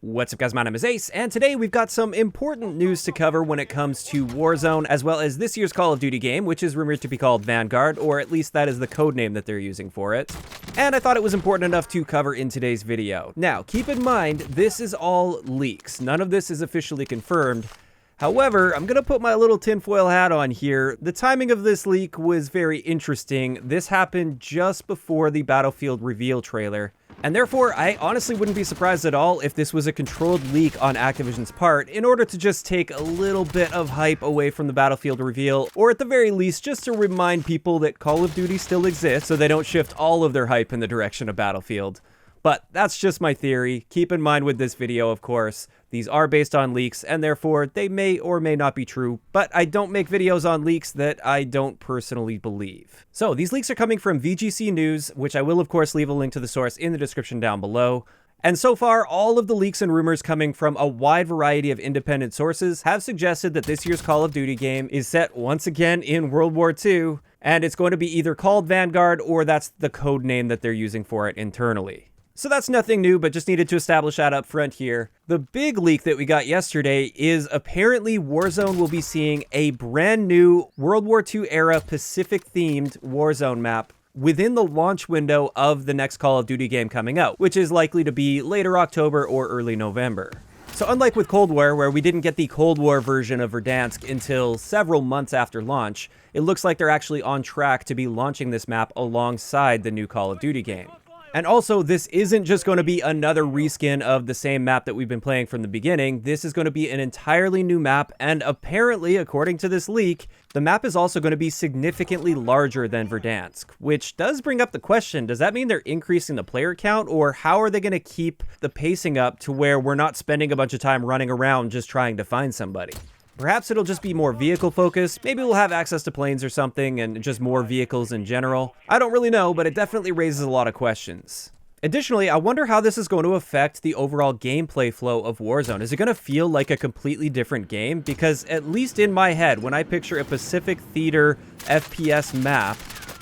What's up guys, my name is Ace, and today we've got some important news to cover when it comes to Warzone, as well as this year's Call of Duty game, which is rumored to be called Vanguard, or at least that is the code name that they're using for it. And I thought it was important enough to cover in today's video. Now, keep in mind, this is all leaks. None of this is officially confirmed. However, I'm gonna put my little tinfoil hat on here. The timing of this leak was very interesting. This happened just before the Battlefield reveal trailer. And therefore, I honestly wouldn't be surprised at all if this was a controlled leak on Activision's part in order to just take a little bit of hype away from the Battlefield reveal, or at the very least, just to remind people that Call of Duty still exists so they don't shift all of their hype in the direction of Battlefield. But that's just my theory. Keep in mind with this video, of course, these are based on leaks, and therefore they may or may not be true, but I don't make videos on leaks that I don't personally believe. So these leaks are coming from VGC News, which I will of course leave a link to the source in the description down below. And so far, all of the leaks and rumors coming from a wide variety of independent sources have suggested that this year's Call of Duty game is set once again in World War II, and it's going to be either called Vanguard or that's the code name that they're using for it internally. So that's nothing new, but just needed to establish that up front here. The big leak that we got yesterday is apparently Warzone will be seeing a brand new World War II era Pacific themed Warzone map within the launch window of the next Call of Duty game coming out, which is likely to be later October or early November. So unlike with Cold War, where we didn't get the Cold War version of Verdansk until several months after launch, it looks like they're actually on track to be launching this map alongside the new Call of Duty game. And also, this isn't just going to be another reskin of the same map that we've been playing from the beginning. This is going to be an entirely new map, and apparently, according to this leak, the map is also going to be significantly larger than Verdansk, which does bring up the question, does that mean they're increasing the player count, or how are they going to keep the pacing up to where we're not spending a bunch of time running around just trying to find somebody? Perhaps it'll just be more vehicle focused. Maybe we'll have access to planes or something and just more vehicles in general. I don't really know, but it definitely raises a lot of questions. Additionally, I wonder how this is going to affect the overall gameplay flow of Warzone. Is it going to feel like a completely different game? Because at least in my head, when I picture a Pacific Theater FPS map,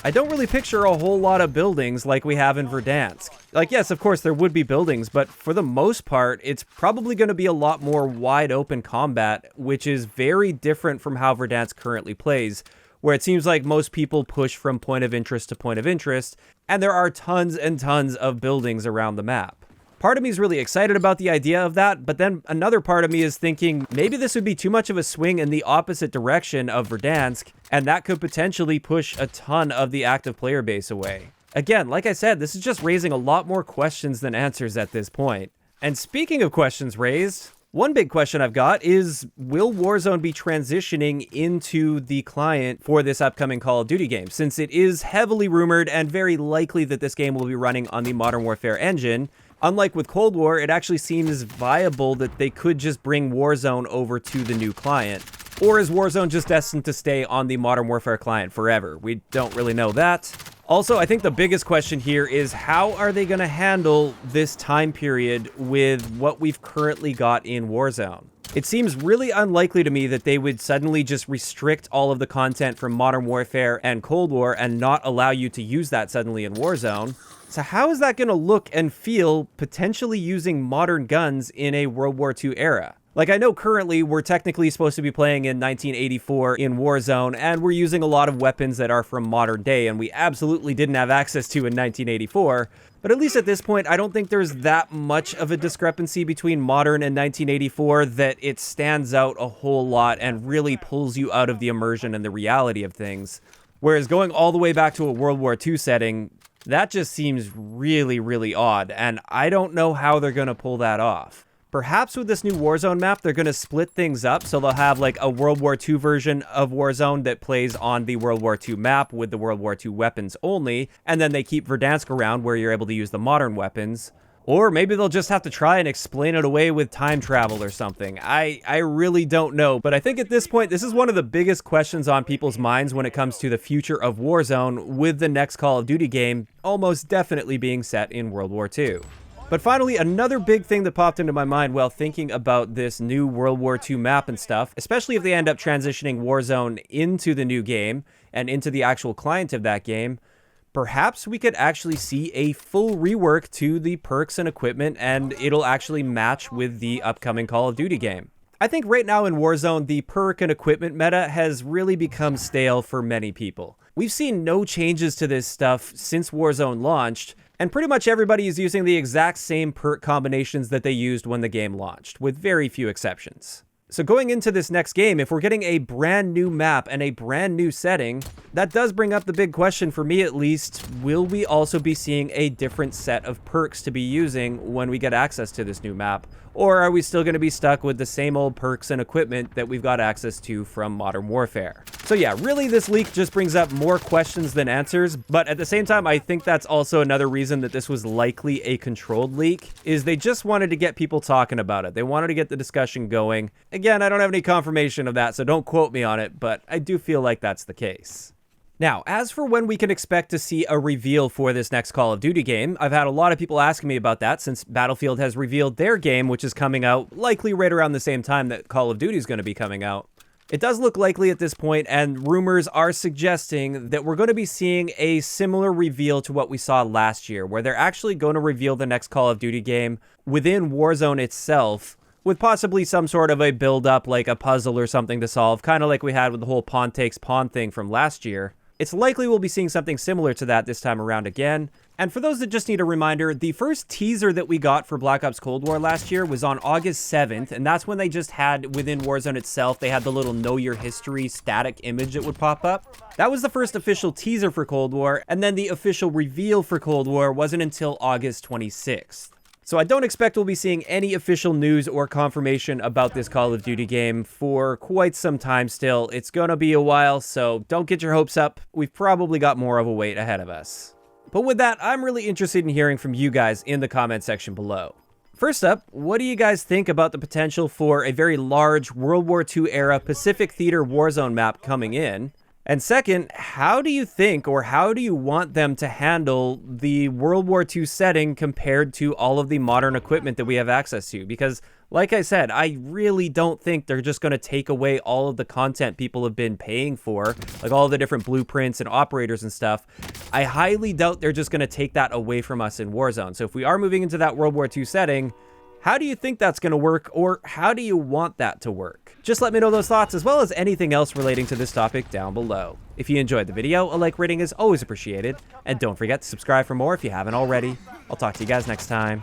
I don't really picture a whole lot of buildings like we have in Verdansk. Like, yes, of course, there would be buildings, but for the most part, it's probably going to be a lot more wide open combat, which is very different from how Verdansk currently plays, where it seems like most people push from point of interest to point of interest, and there are tons and tons of buildings around the map. Part of me is really excited about the idea of that, but then another part of me is thinking maybe this would be too much of a swing in the opposite direction of Verdansk, and that could potentially push a ton of the active player base away. Again, like I said, this is just raising a lot more questions than answers at this point. And speaking of questions raised, one big question I've got is, will Warzone be transitioning into the client for this upcoming Call of Duty game? Since it is heavily rumored and very likely that this game will be running on the Modern Warfare engine, unlike with Cold War, it actually seems viable that they could just bring Warzone over to the new client. Or is Warzone just destined to stay on the Modern Warfare client forever? We don't really know that. Also, I think the biggest question here is how are they going to handle this time period with what we've currently got in Warzone? It seems really unlikely to me that they would suddenly just restrict all of the content from Modern Warfare and Cold War and not allow you to use that suddenly in Warzone. So how is that going to look and feel potentially using modern guns in a World War II era? Like, I know currently we're technically supposed to be playing in 1984 in Warzone, and we're using a lot of weapons that are from modern day, and we absolutely didn't have access to in 1984. But at least at this point, I don't think there's that much of a discrepancy between modern and 1984 that it stands out a whole lot and really pulls you out of the immersion and the reality of things. Whereas going all the way back to a World War II setting, that just seems really, really odd, and I don't know how they're going to pull that off. Perhaps with this new Warzone map, they're going to split things up, so they'll have like a World War II version of Warzone that plays on the World War II map with the World War II weapons only, and then they keep Verdansk around where you're able to use the modern weapons. Or maybe they'll just have to try and explain it away with time travel or something. I really don't know, but I think at this point, this is one of the biggest questions on people's minds when it comes to the future of Warzone, with the next Call of Duty game almost definitely being set in World War II. But finally, another big thing that popped into my mind while thinking about this new World War II map and stuff, especially if they end up transitioning Warzone into the new game and into the actual client of that game, perhaps we could actually see a full rework to the perks and equipment, and it'll actually match with the upcoming Call of Duty game. I think right now in Warzone, the perk and equipment meta has really become stale for many people. We've seen no changes to this stuff since Warzone launched, and pretty much everybody is using the exact same perk combinations that they used when the game launched, with very few exceptions. So going into this next game, if we're getting a brand new map and a brand new setting, that does bring up the big question for me at least, will we also be seeing a different set of perks to be using when we get access to this new map? Or are we still going to be stuck with the same old perks and equipment that we've got access to from Modern Warfare? So yeah, really this leak just brings up more questions than answers, but at the same time, I think that's also another reason that this was likely a controlled leak, is they just wanted to get people talking about it. They wanted to get the discussion going. Again, I don't have any confirmation of that, so don't quote me on it, but I do feel like that's the case. Now, as for when we can expect to see a reveal for this next Call of Duty game, I've had a lot of people asking me about that since Battlefield has revealed their game, which is coming out likely right around the same time that Call of Duty is going to be coming out. It does look likely at this point, and rumors are suggesting that we're going to be seeing a similar reveal to what we saw last year, where they're actually going to reveal the next Call of Duty game within Warzone itself, with possibly some sort of a build-up, like a puzzle or something to solve, kind of like we had with the whole pawn takes pawn thing from last year. It's likely we'll be seeing something similar to that this time around again. And for those that just need a reminder, the first teaser that we got for Black Ops Cold War last year was on August 7th, and that's when they just had, within Warzone itself, they had the little Know Your History static image that would pop up. That was the first official teaser for Cold War, and then the official reveal for Cold War wasn't until August 26th. So I don't expect we'll be seeing any official news or confirmation about this Call of Duty game for quite some time still. It's gonna be a while, so don't get your hopes up. We've probably got more of a wait ahead of us. But with that, I'm really interested in hearing from you guys in the comment section below. First up, what do you guys think about the potential for a very large World War II era Pacific Theater Warzone map coming in? And second, how do you think, or how do you want them to handle the World War II setting compared to all of the modern equipment that we have access to? Because, like I said, I really don't think they're just going to take away all of the content people have been paying for, like all the different blueprints and operators and stuff. I highly doubt they're just going to take that away from us in Warzone. So if we are moving into that World War II setting, how do you think that's going to work, or how do you want that to work? Just let me know those thoughts, as well as anything else relating to this topic down below. If you enjoyed the video, a like rating is always appreciated, and don't forget to subscribe for more if you haven't already. I'll talk to you guys next time.